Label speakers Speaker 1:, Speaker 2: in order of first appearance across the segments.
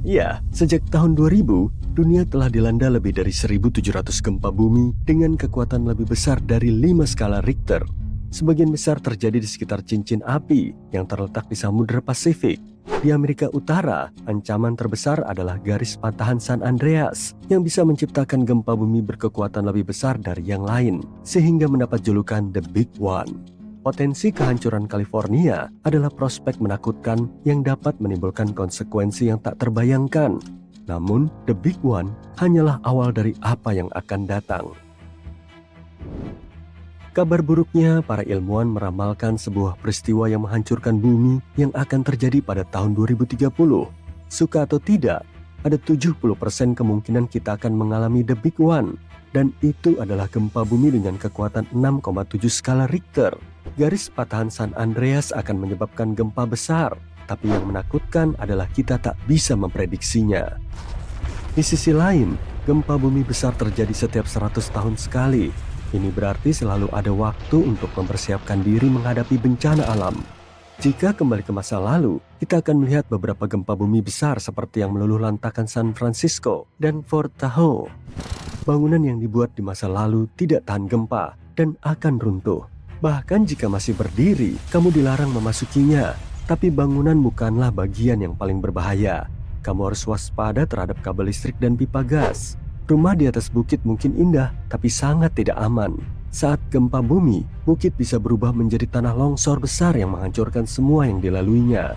Speaker 1: Ya, sejak tahun 2000, dunia telah dilanda lebih dari 1.700 gempa bumi dengan kekuatan lebih besar dari 5 skala Richter. Sebagian besar terjadi di sekitar cincin api yang terletak di Samudra Pasifik. Di Amerika Utara, ancaman terbesar adalah garis patahan San Andreas yang bisa menciptakan gempa bumi berkekuatan lebih besar dari yang lain, sehingga mendapat julukan The Big One. Potensi kehancuran California adalah prospek menakutkan yang dapat menimbulkan konsekuensi yang tak terbayangkan. Namun, The Big One hanyalah awal dari apa yang akan datang. Kabar buruknya, para ilmuwan meramalkan sebuah peristiwa yang menghancurkan bumi yang akan terjadi pada tahun 2030. Suka atau tidak, ada 70% kemungkinan kita akan mengalami The Big One. Dan itu adalah gempa bumi dengan kekuatan 6,7 skala Richter. Garis patahan San Andreas akan menyebabkan gempa besar, tapi yang menakutkan adalah kita tak bisa memprediksinya. Di sisi lain, gempa bumi besar terjadi setiap 100 tahun sekali. Ini berarti selalu ada waktu untuk mempersiapkan diri menghadapi bencana alam. Jika kembali ke masa lalu, kita akan melihat beberapa gempa bumi besar seperti yang meluluh lantakan San Francisco dan Fort Tahoe. Bangunan yang dibuat di masa lalu tidak tahan gempa dan akan runtuh. Bahkan jika masih berdiri, kamu dilarang memasukinya. Tapi bangunan bukanlah bagian yang paling berbahaya. Kamu harus waspada terhadap kabel listrik dan pipa gas. Rumah di atas bukit mungkin indah, tapi sangat tidak aman. Saat gempa bumi, bukit bisa berubah menjadi tanah longsor besar yang menghancurkan semua yang dilaluinya.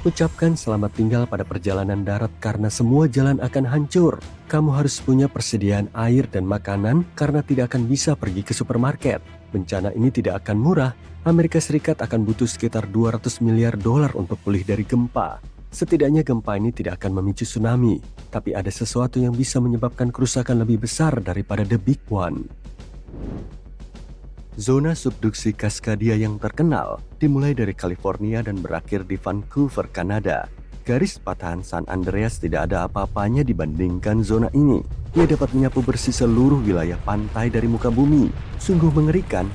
Speaker 1: Ucapkan selamat tinggal pada perjalanan darat karena semua jalan akan hancur. Kamu harus punya persediaan air dan makanan karena tidak akan bisa pergi ke supermarket. Bencana ini tidak akan murah. Amerika Serikat akan butuh sekitar 200 miliar dolar untuk pulih dari gempa. Setidaknya gempa ini tidak akan memicu tsunami, tapi ada sesuatu yang bisa menyebabkan kerusakan lebih besar daripada The Big One. Zona subduksi Cascadia yang terkenal dimulai dari California dan berakhir di Vancouver, Kanada. Garis patahan San Andreas tidak ada apa-apanya dibandingkan zona ini. Ia dapat menyapu bersih seluruh wilayah pantai dari muka bumi. Sungguh mengerikan.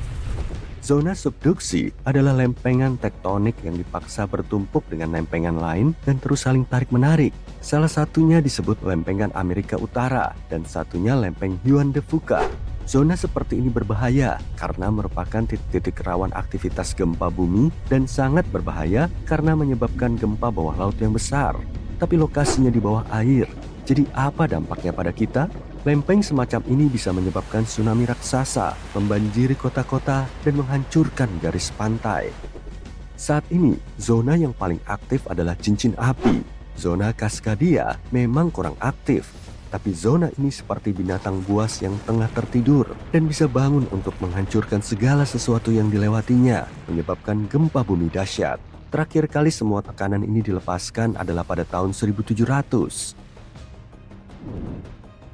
Speaker 1: Zona subduksi adalah lempengan tektonik yang dipaksa bertumpuk dengan lempengan lain dan terus saling tarik-menarik. Salah satunya disebut lempengan Amerika Utara dan satunya lempeng Juan de Fuca. Zona seperti ini berbahaya karena merupakan titik-titik rawan aktivitas gempa bumi dan sangat berbahaya karena menyebabkan gempa bawah laut yang besar. Tapi lokasinya di bawah air. Jadi apa dampaknya pada kita? Lempeng semacam ini bisa menyebabkan tsunami raksasa, membanjiri kota-kota, dan menghancurkan garis pantai. Saat ini, zona yang paling aktif adalah cincin api. Zona Cascadia memang kurang aktif, tapi zona ini seperti binatang buas yang tengah tertidur dan bisa bangun untuk menghancurkan segala sesuatu yang dilewatinya, menyebabkan gempa bumi dahsyat. Terakhir kali semua tekanan ini dilepaskan adalah pada tahun 1700.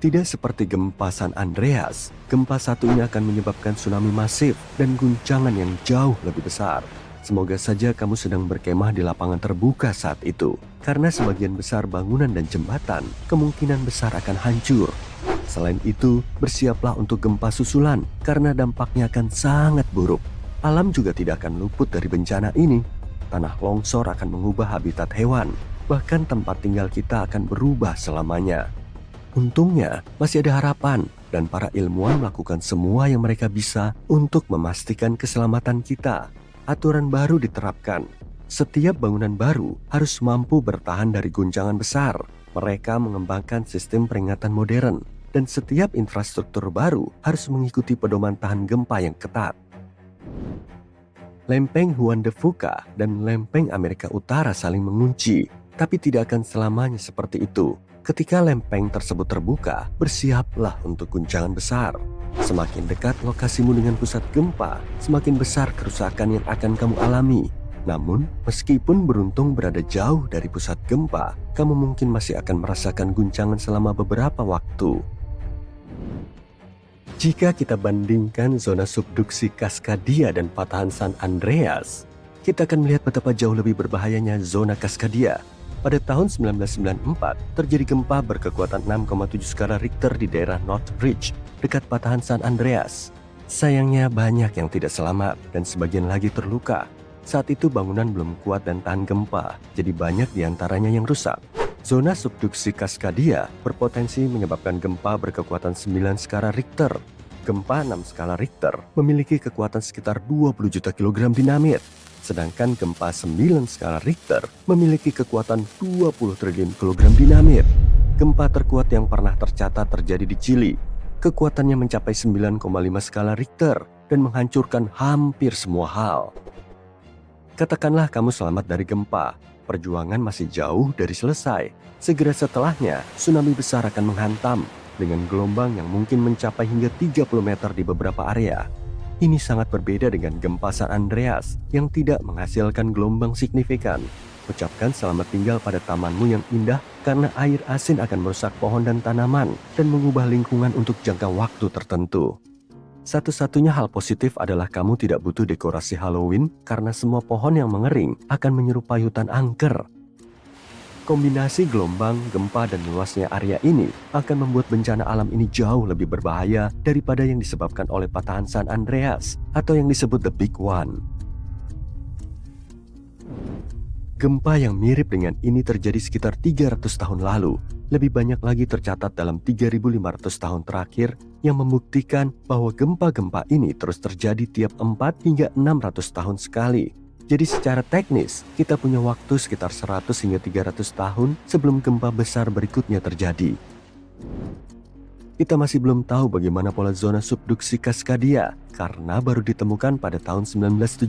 Speaker 1: Tidak seperti gempa San Andreas, gempa satu ini akan menyebabkan tsunami masif dan guncangan yang jauh lebih besar. Semoga saja kamu sedang berkemah di lapangan terbuka saat itu, karena sebagian besar bangunan dan jembatan kemungkinan besar akan hancur. Selain itu, bersiaplah untuk gempa susulan, karena dampaknya akan sangat buruk. Alam juga tidak akan luput dari bencana ini. Tanah longsor akan mengubah habitat hewan, bahkan tempat tinggal kita akan berubah selamanya. Untungnya, masih ada harapan, dan para ilmuwan melakukan semua yang mereka bisa untuk memastikan keselamatan kita. Aturan baru diterapkan. Setiap bangunan baru harus mampu bertahan dari guncangan besar. Mereka mengembangkan sistem peringatan modern, dan setiap infrastruktur baru harus mengikuti pedoman tahan gempa yang ketat. Lempeng Juan de Fuca dan lempeng Amerika Utara saling mengunci, tapi tidak akan selamanya seperti itu. Ketika lempeng tersebut terbuka, bersiaplah untuk guncangan besar. Semakin dekat lokasimu dengan pusat gempa, semakin besar kerusakan yang akan kamu alami. Namun, meskipun beruntung berada jauh dari pusat gempa, kamu mungkin masih akan merasakan guncangan selama beberapa waktu. Jika kita bandingkan zona subduksi Cascadia dan patahan San Andreas, kita akan melihat betapa jauh lebih berbahayanya zona Cascadia. Pada tahun 1994, terjadi gempa berkekuatan 6,7 skala Richter di daerah Northridge, dekat patahan San Andreas. Sayangnya banyak yang tidak selamat dan sebagian lagi terluka. Saat itu bangunan belum kuat dan tahan gempa, jadi banyak diantaranya yang rusak. Zona subduksi Cascadia berpotensi menyebabkan gempa berkekuatan 9 skala Richter. Gempa 6 skala Richter memiliki kekuatan sekitar 20 juta kilogram dinamit, sedangkan gempa 9 skala Richter memiliki kekuatan 20 triliun kilogram dinamit. Gempa terkuat yang pernah tercatat terjadi di Chili. Kekuatannya mencapai 9,5 skala Richter dan menghancurkan hampir semua hal. Katakanlah kamu selamat dari gempa, perjuangan masih jauh dari selesai. Segera setelahnya, tsunami besar akan menghantam dengan gelombang yang mungkin mencapai hingga 30 meter di beberapa area. Ini sangat berbeda dengan gempa San Andreas yang tidak menghasilkan gelombang signifikan. Ucapkan selamat tinggal pada tamanmu yang indah karena air asin akan merusak pohon dan tanaman dan mengubah lingkungan untuk jangka waktu tertentu. Satu-satunya hal positif adalah kamu tidak butuh dekorasi Halloween karena semua pohon yang mengering akan menyerupai hutan angker. Kombinasi gelombang, gempa, dan luasnya area ini akan membuat bencana alam ini jauh lebih berbahaya daripada yang disebabkan oleh patahan San Andreas atau yang disebut The Big One. Gempa yang mirip dengan ini terjadi sekitar 300 tahun lalu. Lebih banyak lagi tercatat dalam 3.500 tahun terakhir yang membuktikan bahwa gempa-gempa ini terus terjadi tiap 4 hingga 600 tahun sekali. Jadi secara teknis, kita punya waktu sekitar 100 hingga 300 tahun sebelum gempa besar berikutnya terjadi. Kita masih belum tahu bagaimana pola zona subduksi Cascadia karena baru ditemukan pada tahun 1970.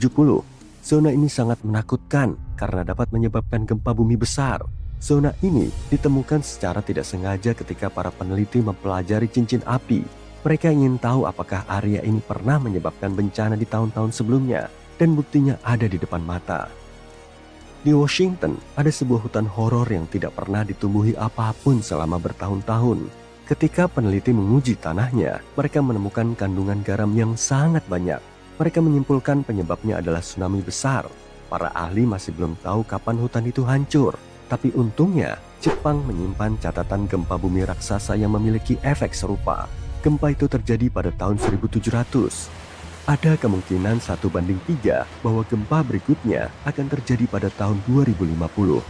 Speaker 1: Zona ini sangat menakutkan karena dapat menyebabkan gempa bumi besar. Zona ini ditemukan secara tidak sengaja ketika para peneliti mempelajari cincin api. Mereka ingin tahu apakah area ini pernah menyebabkan bencana di tahun-tahun sebelumnya. Dan buktinya ada di depan mata. Di Washington, ada sebuah hutan horor yang tidak pernah ditumbuhi apapun selama bertahun-tahun. Ketika peneliti menguji tanahnya, mereka menemukan kandungan garam yang sangat banyak. Mereka menyimpulkan penyebabnya adalah tsunami besar. Para ahli masih belum tahu kapan hutan itu hancur. Tapi untungnya, Jepang menyimpan catatan gempa bumi raksasa yang memiliki efek serupa. Gempa itu terjadi pada tahun 1700. Ada kemungkinan 1:3 bahwa gempa berikutnya akan terjadi pada tahun 2050.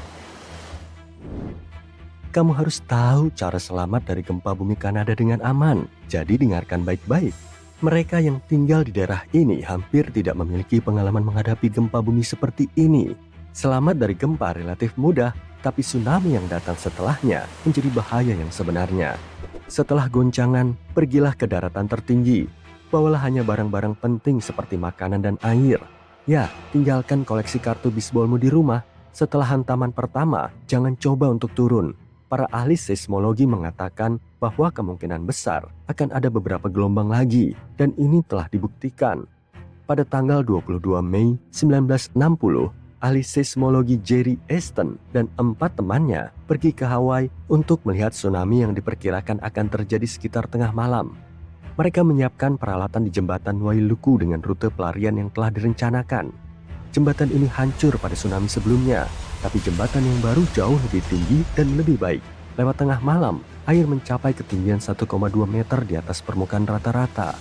Speaker 1: Kamu harus tahu cara selamat dari gempa bumi Kanada dengan aman, jadi dengarkan baik-baik. Mereka yang tinggal di daerah ini hampir tidak memiliki pengalaman menghadapi gempa bumi seperti ini. Selamat dari gempa relatif mudah, tapi tsunami yang datang setelahnya menjadi bahaya yang sebenarnya. Setelah goncangan, pergilah ke daratan tertinggi. Bawalah hanya barang-barang penting seperti makanan dan air. Ya, tinggalkan koleksi kartu bisbolmu di rumah. Setelah hantaman pertama, jangan coba untuk turun. Para ahli seismologi mengatakan bahwa kemungkinan besar akan ada beberapa gelombang lagi, dan ini telah dibuktikan. Pada tanggal 22 Mei 1960, ahli seismologi Jerry Aston dan 4 temannya pergi ke Hawaii untuk melihat tsunami yang diperkirakan akan terjadi sekitar tengah malam. Mereka menyiapkan peralatan di jembatan Wailuku dengan rute pelarian yang telah direncanakan. Jembatan ini hancur pada tsunami sebelumnya, tapi jembatan yang baru jauh lebih tinggi dan lebih baik. Lewat tengah malam, air mencapai ketinggian 1,2 meter di atas permukaan rata-rata.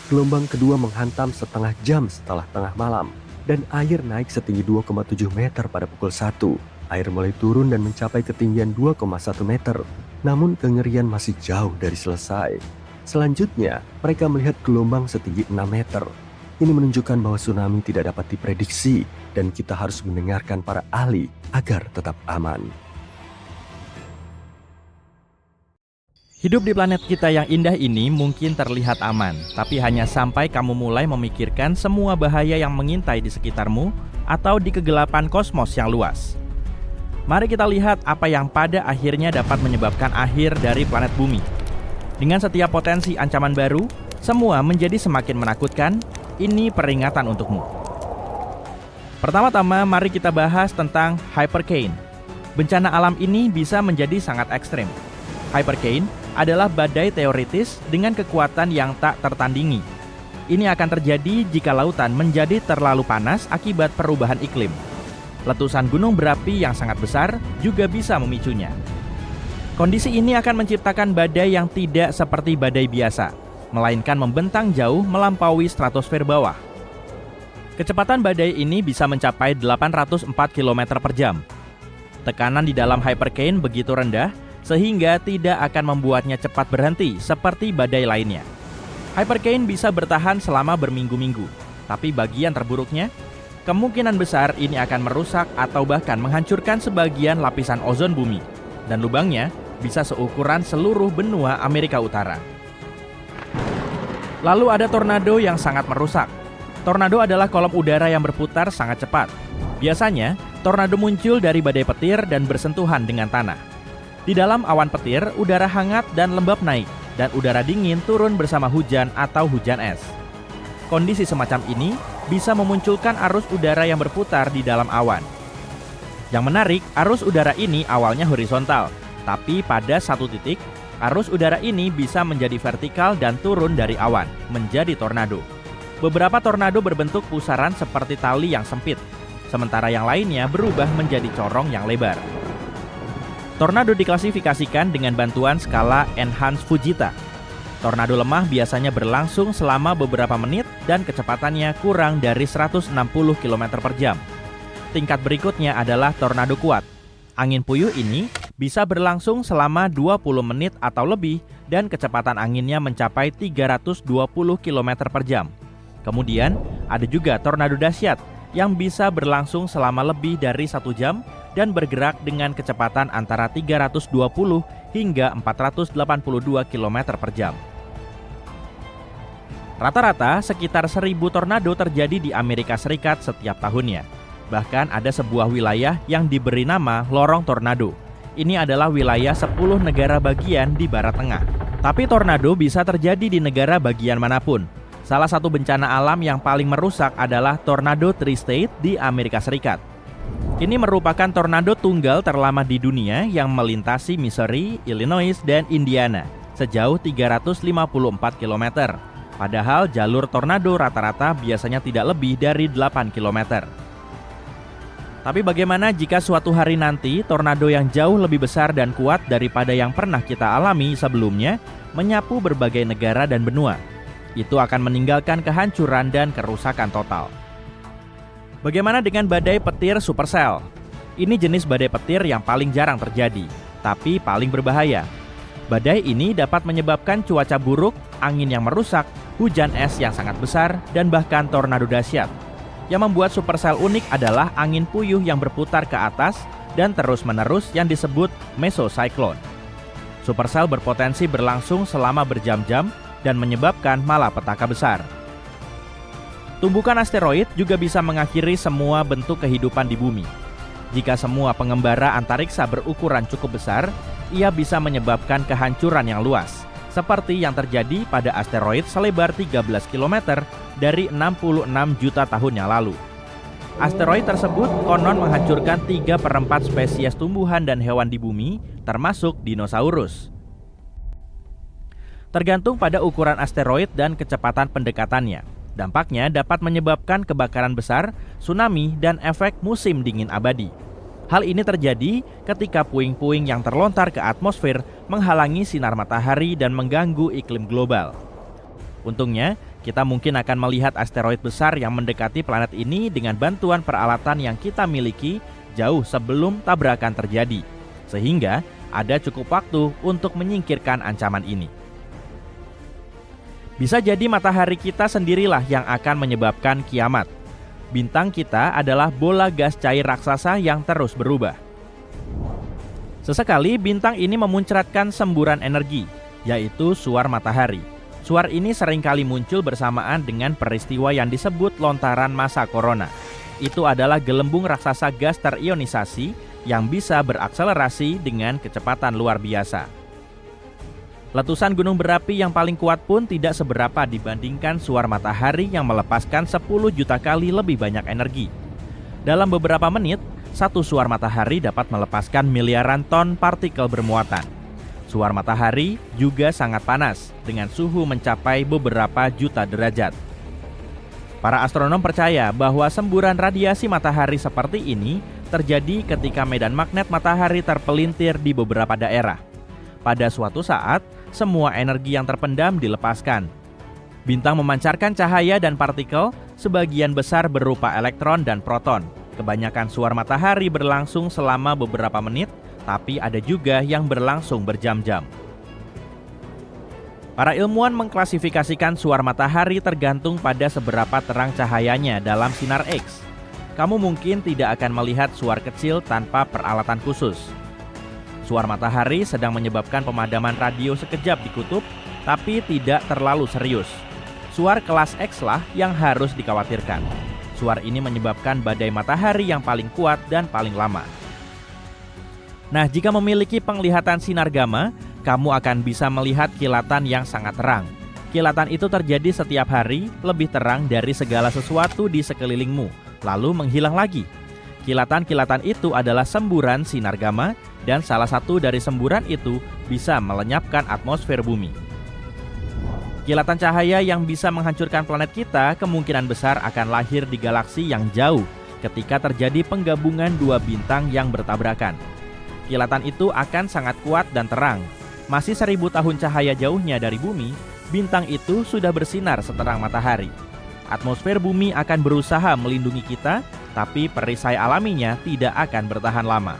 Speaker 1: Gelombang kedua menghantam setengah jam setelah tengah malam, dan air naik setinggi 2,7 meter pada pukul 1. Air mulai turun dan mencapai ketinggian 2,1 meter, namun kengerian masih jauh dari selesai. Selanjutnya, mereka melihat gelombang setinggi 6 meter. Ini menunjukkan bahwa tsunami tidak dapat diprediksi dan kita harus mendengarkan para ahli agar tetap aman.
Speaker 2: Hidup di planet kita yang indah ini mungkin terlihat aman, tapi hanya sampai kamu mulai memikirkan semua bahaya yang mengintai di sekitarmu atau di kegelapan kosmos yang luas. Mari kita lihat apa yang pada akhirnya dapat menyebabkan akhir dari planet bumi. Dengan setiap potensi ancaman baru, semua menjadi semakin menakutkan. Ini peringatan untukmu. Pertama-tama, mari kita bahas tentang Hypercane. Bencana alam ini bisa menjadi sangat ekstrim. Hypercane adalah badai teoritis dengan kekuatan yang tak tertandingi. Ini akan terjadi jika lautan menjadi terlalu panas akibat perubahan iklim. Letusan gunung berapi yang sangat besar juga bisa memicunya. Kondisi ini akan menciptakan badai yang tidak seperti badai biasa, melainkan membentang jauh melampaui stratosfer bawah. Kecepatan badai ini bisa mencapai 804 km per jam. Tekanan di dalam hypercane begitu rendah sehingga tidak akan membuatnya cepat berhenti seperti badai lainnya. Hypercane bisa bertahan selama berminggu-minggu, tapi bagian terburuknya, kemungkinan besar ini akan merusak atau bahkan menghancurkan sebagian lapisan ozon bumi, dan lubangnya bisa seukuran seluruh benua Amerika Utara. Lalu ada tornado yang sangat merusak. Tornado adalah kolom udara yang berputar sangat cepat. Biasanya, tornado muncul dari badai petir dan bersentuhan dengan tanah. Di dalam awan petir, udara hangat dan lembab naik, dan udara dingin turun bersama hujan atau hujan es. Kondisi semacam ini bisa memunculkan arus udara yang berputar di dalam awan. Yang menarik, arus udara ini awalnya horizontal, tapi pada satu titik, arus udara ini bisa menjadi vertikal dan turun dari awan, menjadi tornado. Beberapa tornado berbentuk pusaran seperti tali yang sempit, sementara yang lainnya berubah menjadi corong yang lebar. Tornado diklasifikasikan dengan bantuan skala Enhanced Fujita. Tornado lemah biasanya berlangsung selama beberapa menit dan kecepatannya kurang dari 160 km per jam. Tingkat berikutnya adalah tornado kuat. Angin puyuh ini bisa berlangsung selama 20 menit atau lebih dan kecepatan anginnya mencapai 320 km per jam. Kemudian ada juga tornado dahsyat yang bisa berlangsung selama lebih dari 1 jam dan bergerak dengan kecepatan antara 320 hingga 482 km per jam. Rata-rata sekitar 1.000 tornado terjadi di Amerika Serikat setiap tahunnya. Bahkan ada sebuah wilayah yang diberi nama Lorong Tornado. Ini adalah wilayah 10 negara bagian di Barat Tengah. Tapi tornado bisa terjadi di negara bagian manapun. Salah satu bencana alam yang paling merusak adalah tornado Tri-State di Amerika Serikat. Ini merupakan tornado tunggal terlama di dunia yang melintasi Missouri, Illinois, dan Indiana sejauh 354 km. Padahal jalur tornado rata-rata biasanya tidak lebih dari 8 km. Tapi bagaimana jika suatu hari nanti tornado yang jauh lebih besar dan kuat daripada yang pernah kita alami sebelumnya menyapu berbagai negara dan benua? Itu akan meninggalkan kehancuran dan kerusakan total. Bagaimana dengan badai petir supercell? Ini jenis badai petir yang paling jarang terjadi, tapi paling berbahaya. Badai ini dapat menyebabkan cuaca buruk, angin yang merusak, hujan es yang sangat besar, dan bahkan tornado dahsyat. Yang membuat supercell unik adalah angin puyuh yang berputar ke atas dan terus-menerus yang disebut mesocyclone. Supercell berpotensi berlangsung selama berjam-jam dan menyebabkan malapetaka besar. Tumbukan asteroid juga bisa mengakhiri semua bentuk kehidupan di bumi. Jika semua pengembara antariksa berukuran cukup besar, ia bisa menyebabkan kehancuran yang luas, seperti yang terjadi pada asteroid selebar 13 km dari 66 juta tahun yang lalu. Asteroid tersebut konon menghancurkan 3/4 spesies tumbuhan dan hewan di bumi, termasuk dinosaurus. Tergantung pada ukuran asteroid dan kecepatan pendekatannya. Dampaknya dapat menyebabkan kebakaran besar, tsunami, dan efek musim dingin abadi. Hal ini terjadi ketika puing-puing yang terlontar ke atmosfer menghalangi sinar matahari dan mengganggu iklim global. Untungnya, kita mungkin akan melihat asteroid besar yang mendekati planet ini dengan bantuan peralatan yang kita miliki jauh sebelum tabrakan terjadi, sehingga ada cukup waktu untuk menyingkirkan ancaman ini. Bisa jadi matahari kita sendirilah yang akan menyebabkan kiamat. Bintang kita adalah bola gas cair raksasa yang terus berubah. Sesekali bintang ini memuncratkan semburan energi, yaitu suar matahari. Suar ini seringkali muncul bersamaan dengan peristiwa yang disebut lontaran massa corona. Itu adalah gelembung raksasa gas terionisasi yang bisa berakselerasi dengan kecepatan luar biasa. Letusan gunung berapi yang paling kuat pun tidak seberapa dibandingkan suar matahari yang melepaskan 10 juta kali lebih banyak energi. Dalam beberapa menit, satu suar matahari dapat melepaskan miliaran ton partikel bermuatan. Suar matahari juga sangat panas, dengan suhu mencapai beberapa juta derajat. Para astronom percaya bahwa semburan radiasi matahari seperti ini terjadi ketika medan magnet matahari terpelintir di beberapa daerah. Pada suatu saat, semua energi yang terpendam dilepaskan. Bintang memancarkan cahaya dan partikel, sebagian besar berupa elektron dan proton. Kebanyakan suar matahari berlangsung selama beberapa menit, tapi ada juga yang berlangsung berjam-jam. Para ilmuwan mengklasifikasikan suar matahari tergantung pada seberapa terang cahayanya dalam sinar X. Kamu mungkin tidak akan melihat suar kecil tanpa peralatan khusus. Suar matahari sedang menyebabkan pemadaman radio sekejap di kutub, tapi tidak terlalu serius. Suar kelas X lah yang harus dikhawatirkan. Suar ini menyebabkan badai matahari yang paling kuat dan paling lama. Nah, jika memiliki penglihatan sinar gamma, kamu akan bisa melihat kilatan yang sangat terang. Kilatan itu terjadi setiap hari, lebih terang dari segala sesuatu di sekelilingmu, lalu menghilang lagi. Kilatan-kilatan itu adalah semburan sinar gamma, dan salah satu dari semburan itu bisa melenyapkan atmosfer bumi. Kilatan cahaya yang bisa menghancurkan planet kita kemungkinan besar akan lahir di galaksi yang jauh ketika terjadi penggabungan dua bintang yang bertabrakan. Kilatan itu akan sangat kuat dan terang. Masih 1000 tahun cahaya jauhnya dari bumi, bintang itu sudah bersinar seterang matahari. Atmosfer bumi akan berusaha melindungi kita, tapi perisai alaminya tidak akan bertahan lama.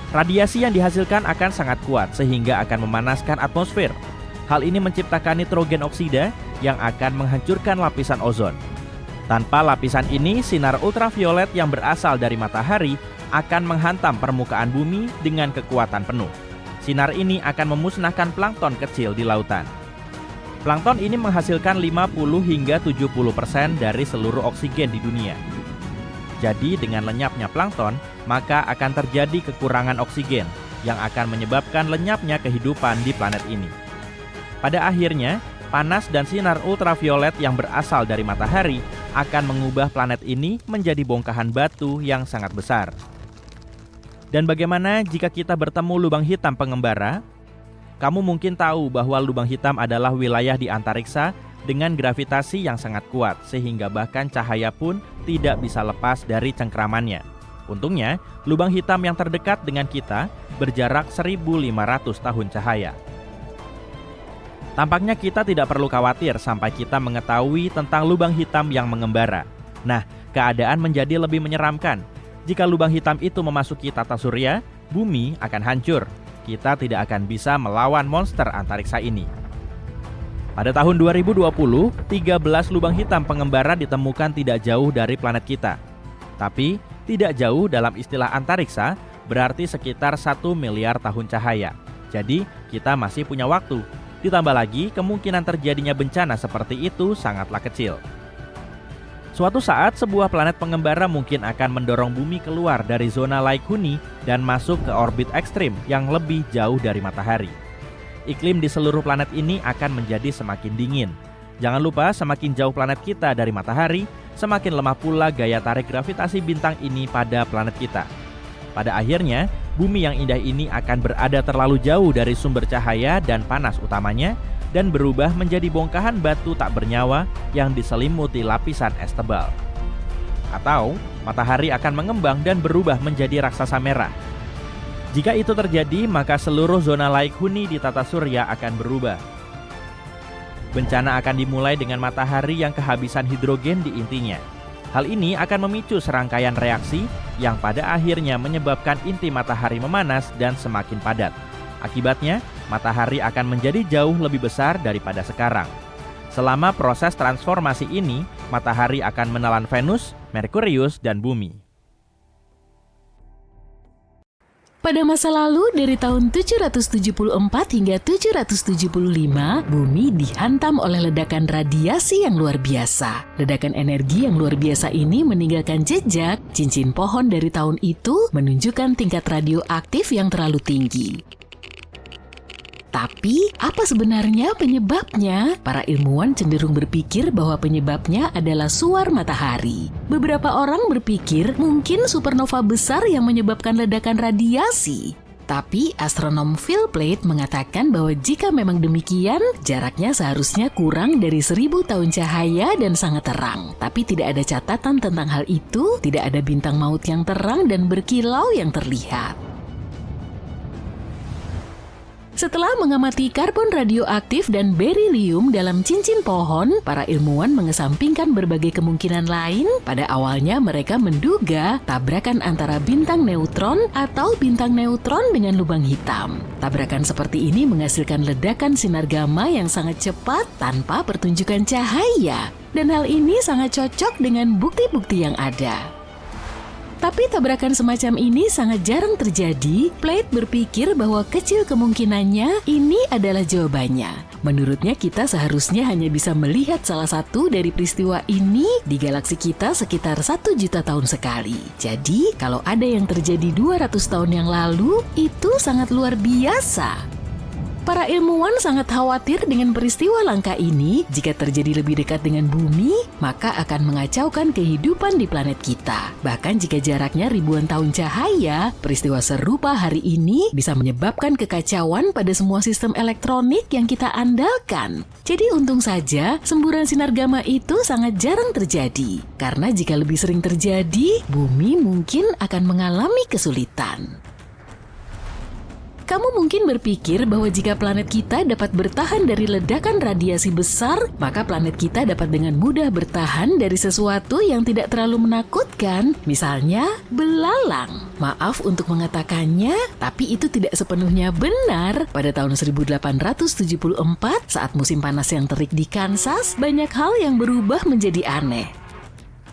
Speaker 2: Radiasi yang dihasilkan akan sangat kuat sehingga akan memanaskan atmosfer. Hal ini menciptakan nitrogen oksida yang akan menghancurkan lapisan ozon. Tanpa lapisan ini, sinar ultraviolet yang berasal dari matahari akan menghantam permukaan bumi dengan kekuatan penuh. Sinar ini akan memusnahkan plankton kecil di lautan. Plankton ini menghasilkan 50 hingga 70% dari seluruh oksigen di dunia. Jadi dengan lenyapnya plankton, maka akan terjadi kekurangan oksigen yang akan menyebabkan lenyapnya kehidupan di planet ini. Pada akhirnya, panas dan sinar ultraviolet yang berasal dari matahari akan mengubah planet ini menjadi bongkahan batu yang sangat besar. Dan bagaimana jika kita bertemu lubang hitam pengembara? Kamu mungkin tahu bahwa lubang hitam adalah wilayah di antariksa dengan gravitasi yang sangat kuat, sehingga bahkan cahaya pun tidak bisa lepas dari cengkramannya. Untungnya, lubang hitam yang terdekat dengan kita berjarak 1500 tahun cahaya. Tampaknya kita tidak perlu khawatir sampai kita mengetahui tentang lubang hitam yang mengembara. Nah, keadaan menjadi lebih menyeramkan. Jika lubang hitam itu memasuki tata surya, bumi akan hancur. Kita tidak akan bisa melawan monster antariksa ini. Pada tahun 2020, 13 lubang hitam pengembara ditemukan tidak jauh dari planet kita. Tapi, tidak jauh dalam istilah antariksa berarti sekitar 1 miliar tahun cahaya. Jadi, kita masih punya waktu. Ditambah lagi, kemungkinan terjadinya bencana seperti itu sangatlah kecil. Suatu saat, sebuah planet pengembara mungkin akan mendorong bumi keluar dari zona laik huni dan masuk ke orbit ekstrim yang lebih jauh dari matahari. Iklim di seluruh planet ini akan menjadi semakin dingin. Jangan lupa, semakin jauh planet kita dari matahari, semakin lemah pula gaya tarik gravitasi bintang ini pada planet kita. Pada akhirnya, bumi yang indah ini akan berada terlalu jauh dari sumber cahaya dan panas utamanya, dan berubah menjadi bongkahan batu tak bernyawa yang diselimuti lapisan es tebal. Atau, matahari akan mengembang dan berubah menjadi raksasa merah. Jika itu terjadi, maka seluruh zona laik huni di tata surya akan berubah. Bencana akan dimulai dengan matahari yang kehabisan hidrogen di intinya. Hal ini akan memicu serangkaian reaksi yang pada akhirnya menyebabkan inti matahari memanas dan semakin padat. Akibatnya, matahari akan menjadi jauh lebih besar daripada sekarang. Selama proses transformasi ini, matahari akan menelan Venus, Merkurius, dan bumi.
Speaker 3: Pada masa lalu, dari tahun 774 hingga 775, bumi dihantam oleh ledakan radiasi yang luar biasa. Ledakan energi yang luar biasa ini meninggalkan jejak. Cincin pohon dari tahun itu menunjukkan tingkat radioaktif yang terlalu tinggi. Tapi, apa sebenarnya penyebabnya? Para ilmuwan cenderung berpikir bahwa penyebabnya adalah suar matahari. Beberapa orang berpikir mungkin supernova besar yang menyebabkan ledakan radiasi. Tapi, astronom Phil Plait mengatakan bahwa jika memang demikian, jaraknya seharusnya kurang dari 1000 tahun cahaya dan sangat terang. Tapi tidak ada catatan tentang hal itu, tidak ada bintang maut yang terang dan berkilau yang terlihat. Setelah mengamati karbon radioaktif dan berilium dalam cincin pohon, para ilmuwan mengesampingkan berbagai kemungkinan lain. Pada awalnya mereka menduga tabrakan antara bintang neutron atau bintang neutron dengan lubang hitam. Tabrakan seperti ini menghasilkan ledakan sinar gamma yang sangat cepat tanpa pertunjukan cahaya. Dan hal ini sangat cocok dengan bukti-bukti yang ada. Tapi tabrakan semacam ini sangat jarang terjadi. Plate berpikir bahwa kecil kemungkinannya ini adalah jawabannya. Menurutnya kita seharusnya hanya bisa melihat salah satu dari peristiwa ini di galaksi kita sekitar 1 juta tahun sekali. Jadi kalau ada yang terjadi 200 tahun yang lalu, itu sangat luar biasa. Para ilmuwan sangat khawatir dengan peristiwa langka ini. Jika terjadi lebih dekat dengan bumi, maka akan mengacaukan kehidupan di planet kita. Bahkan jika jaraknya ribuan tahun cahaya, peristiwa serupa hari ini bisa menyebabkan kekacauan pada semua sistem elektronik yang kita andalkan. Jadi untung saja semburan sinar gamma itu sangat jarang terjadi. Karena jika lebih sering terjadi, bumi mungkin akan mengalami kesulitan. Kamu mungkin berpikir bahwa jika planet kita dapat bertahan dari ledakan radiasi besar, maka planet kita dapat dengan mudah bertahan dari sesuatu yang tidak terlalu menakutkan, misalnya belalang. Maaf untuk mengatakannya, tapi itu tidak sepenuhnya benar. Pada tahun 1874, saat musim panas yang terik di Kansas, banyak hal yang berubah menjadi aneh.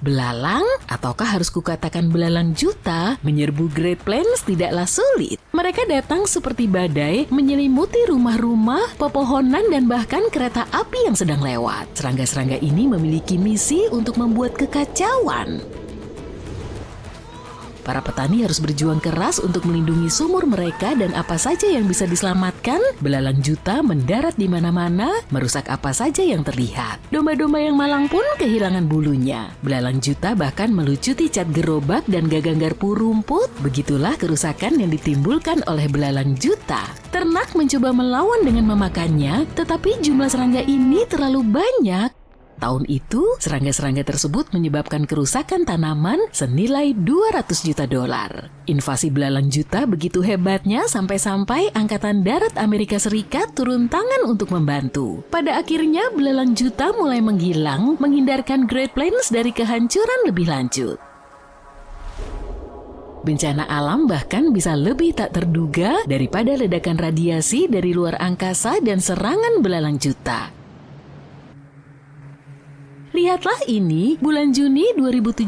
Speaker 3: Belalang, ataukah harus kukatakan belalang juta, menyerbu Great Plains tidaklah sulit. Mereka datang seperti badai, menyelimuti rumah-rumah, pepohonan, dan bahkan kereta api yang sedang lewat. Serangga-serangga ini memiliki misi untuk membuat kekacauan. Para petani harus berjuang keras untuk melindungi sumur mereka dan apa saja yang bisa diselamatkan. Belalang juta mendarat di mana-mana, merusak apa saja yang terlihat. Domba-domba yang malang pun kehilangan bulunya. Belalang juta bahkan melucuti cat gerobak dan gagang garpu rumput. Begitulah kerusakan yang ditimbulkan oleh belalang juta. Ternak mencoba melawan dengan memakannya, tetapi jumlah serangga ini terlalu banyak. Tahun itu, serangga-serangga tersebut menyebabkan kerusakan tanaman senilai $200 juta. Invasi belalang juta begitu hebatnya sampai-sampai Angkatan Darat Amerika Serikat turun tangan untuk membantu. Pada akhirnya, belalang juta mulai menghilang, menghindarkan Great Plains dari kehancuran lebih lanjut. Bencana alam bahkan bisa lebih tak terduga daripada ledakan radiasi dari luar angkasa dan serangan belalang juta. Lihatlah ini, bulan Juni 2017,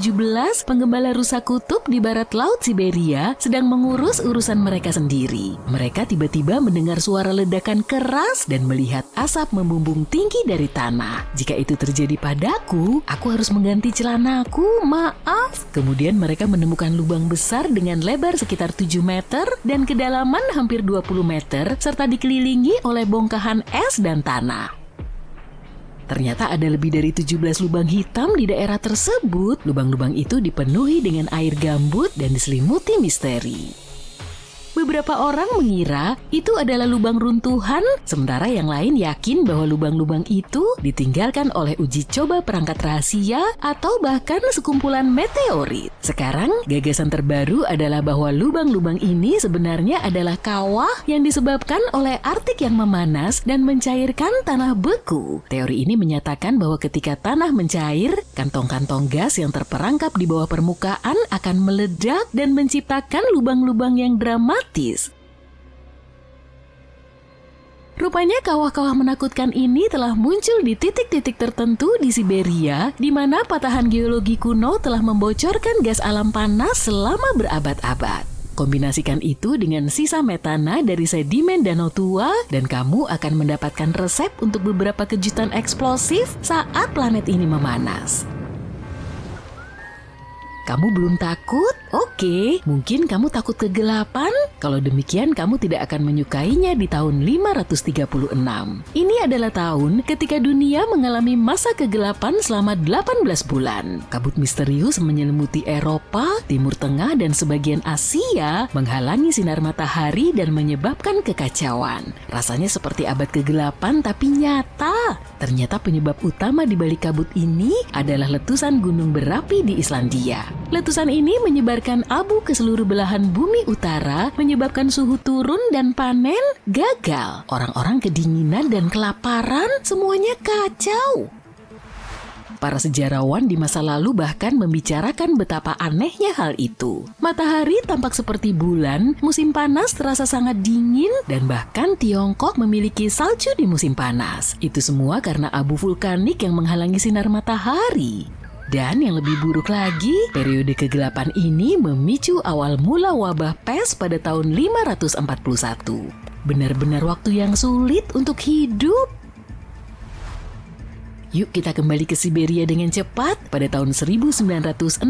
Speaker 3: penggembala rusa kutub di barat laut Siberia sedang mengurus urusan mereka sendiri. Mereka tiba-tiba mendengar suara ledakan keras dan melihat asap membumbung tinggi dari tanah. Jika itu terjadi padaku, aku harus mengganti celanaku, maaf. Kemudian mereka menemukan lubang besar dengan lebar sekitar 7 meter dan kedalaman hampir 20 meter, serta dikelilingi oleh bongkahan es dan tanah. Ternyata ada lebih dari 17 lubang hitam di daerah tersebut. Lubang-lubang itu dipenuhi dengan air gambut dan diselimuti misteri. Beberapa orang mengira itu adalah lubang runtuhan, sementara yang lain yakin bahwa lubang-lubang itu ditinggalkan oleh uji coba perangkat rahasia atau bahkan sekumpulan meteorit. Sekarang, gagasan terbaru adalah bahwa lubang-lubang ini sebenarnya adalah kawah yang disebabkan oleh Arktik yang memanas dan mencairkan tanah beku. Teori ini menyatakan bahwa ketika tanah mencair, kantong-kantong gas yang terperangkap di bawah permukaan akan meledak dan menciptakan lubang-lubang yang dramatis. Rupanya kawah-kawah menakutkan ini telah muncul di titik-titik tertentu di Siberia, di mana patahan geologi kuno telah membocorkan gas alam panas selama berabad-abad. Kombinasikan itu dengan sisa metana dari sedimen danau tua, dan kamu akan mendapatkan resep untuk beberapa kejutan eksplosif saat planet ini memanas. Kamu belum takut? Oke, mungkin kamu takut kegelapan? Kalau demikian, kamu tidak akan menyukainya di tahun 536. Ini adalah tahun ketika dunia mengalami masa kegelapan selama 18 bulan. Kabut misterius menyelimuti Eropa, Timur Tengah, dan sebagian Asia, menghalangi sinar matahari dan menyebabkan kekacauan. Rasanya seperti abad kegelapan, tapi nyata. Ternyata penyebab utama di balik kabut ini adalah letusan gunung berapi di Islandia. Letusan ini menyebarkan abu ke seluruh belahan bumi utara, menyebabkan suhu turun dan panen gagal. Orang-orang kedinginan dan kelaparan, semuanya kacau. Para sejarawan di masa lalu bahkan membicarakan betapa anehnya hal itu. Matahari tampak seperti bulan, musim panas terasa sangat dingin, dan bahkan Tiongkok memiliki salju di musim panas. Itu semua karena abu vulkanik yang menghalangi sinar matahari. Dan yang lebih buruk lagi, periode kegelapan ini memicu awal mula wabah pes pada tahun 541. Benar-benar waktu yang sulit untuk hidup. Yuk kita kembali ke Siberia dengan cepat. Pada tahun 1908,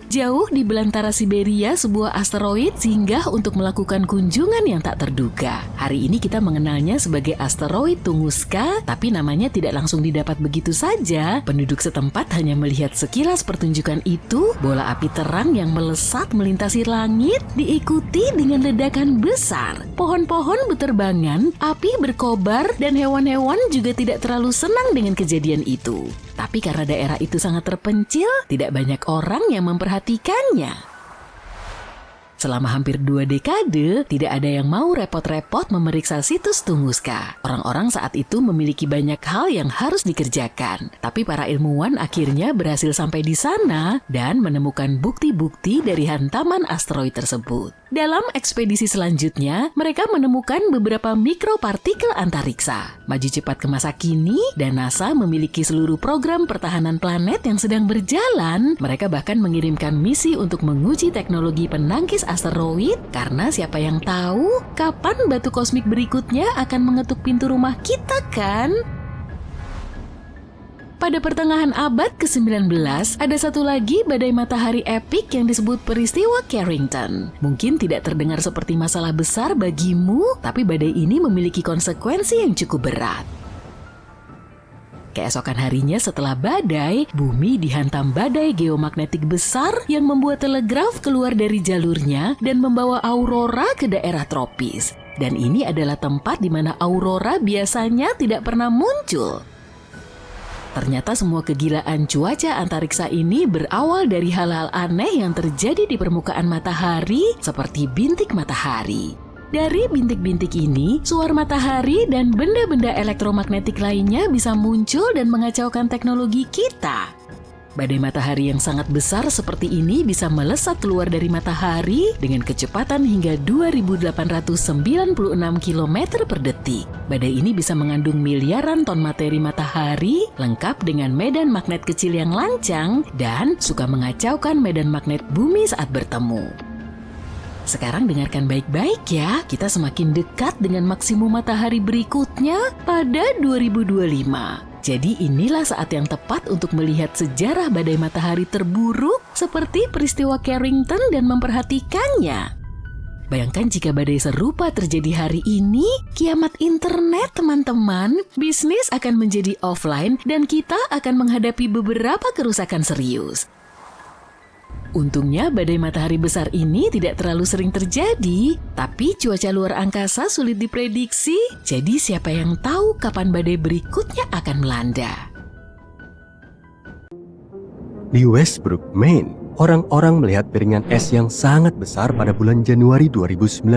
Speaker 3: jauh di belantara Siberia, sebuah asteroid singgah untuk melakukan kunjungan yang tak terduga. Hari ini kita mengenalnya sebagai asteroid Tunguska, tapi namanya tidak langsung didapat begitu saja. Penduduk setempat hanya melihat sekilas pertunjukan itu, bola api terang yang melesat melintasi langit, diikuti dengan ledakan besar. Pohon-pohon beterbangan, api berkobar, dan hewan-hewan juga tidak terlalu senang dengan kejadian itu. Tapi karena daerah itu sangat terpencil, tidak banyak orang yang memperhatikannya. Selama hampir 2 dekade, tidak ada yang mau repot-repot memeriksa situs Tunguska. Orang-orang saat itu memiliki banyak hal yang harus dikerjakan. Tapi para ilmuwan akhirnya berhasil sampai di sana dan menemukan bukti-bukti dari hantaman asteroid tersebut. Dalam ekspedisi selanjutnya, mereka menemukan beberapa mikropartikel antariksa. Maju cepat ke masa kini, dan NASA memiliki seluruh program pertahanan planet yang sedang berjalan. Mereka bahkan mengirimkan misi untuk menguji teknologi penangkis asteroid, karena siapa yang tahu kapan batu kosmik berikutnya akan mengetuk pintu rumah kita kan? Pada pertengahan abad ke-19, ada satu lagi badai matahari epik yang disebut peristiwa Carrington. Mungkin tidak terdengar seperti masalah besar bagimu, tapi badai ini memiliki konsekuensi yang cukup berat. Keesokan harinya setelah badai, bumi dihantam badai geomagnetik besar yang membuat telegraf keluar dari jalurnya dan membawa aurora ke daerah tropis. Dan ini adalah tempat di mana aurora biasanya tidak pernah muncul. Ternyata semua kegilaan cuaca antariksa ini berawal dari hal-hal aneh yang terjadi di permukaan matahari seperti bintik matahari. Dari bintik-bintik ini, suar matahari dan benda-benda elektromagnetik lainnya bisa muncul dan mengacaukan teknologi kita. Badai matahari yang sangat besar seperti ini bisa melesat keluar dari matahari dengan kecepatan hingga 2.896 km per detik. Badai ini bisa mengandung miliaran ton materi matahari, lengkap dengan medan magnet kecil yang lancang, dan suka mengacaukan medan magnet bumi saat bertemu. Sekarang dengarkan baik-baik ya, kita semakin dekat dengan maksimum matahari berikutnya pada 2025. Jadi inilah saat yang tepat untuk melihat sejarah badai matahari terburuk seperti peristiwa Carrington dan memperhatikannya. Bayangkan jika badai serupa terjadi hari ini, kiamat internet teman-teman, bisnis akan menjadi offline dan kita akan menghadapi beberapa kerusakan serius. Untungnya badai matahari besar ini tidak terlalu sering terjadi, tapi cuaca luar angkasa sulit diprediksi, jadi siapa yang tahu kapan badai berikutnya akan melanda.
Speaker 1: Di Westbrook, Maine, orang-orang melihat piringan es yang sangat besar pada bulan Januari 2019.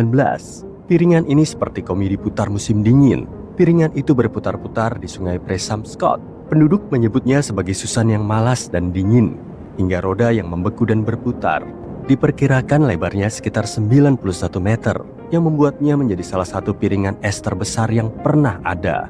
Speaker 1: Piringan ini seperti komedi putar musim dingin. Piringan itu berputar-putar di sungai Presumpscot. Penduduk menyebutnya sebagai Susan yang malas dan dingin, hingga roda yang membeku dan berputar. Diperkirakan lebarnya sekitar 91 meter, yang membuatnya menjadi salah satu piringan es terbesar yang pernah ada.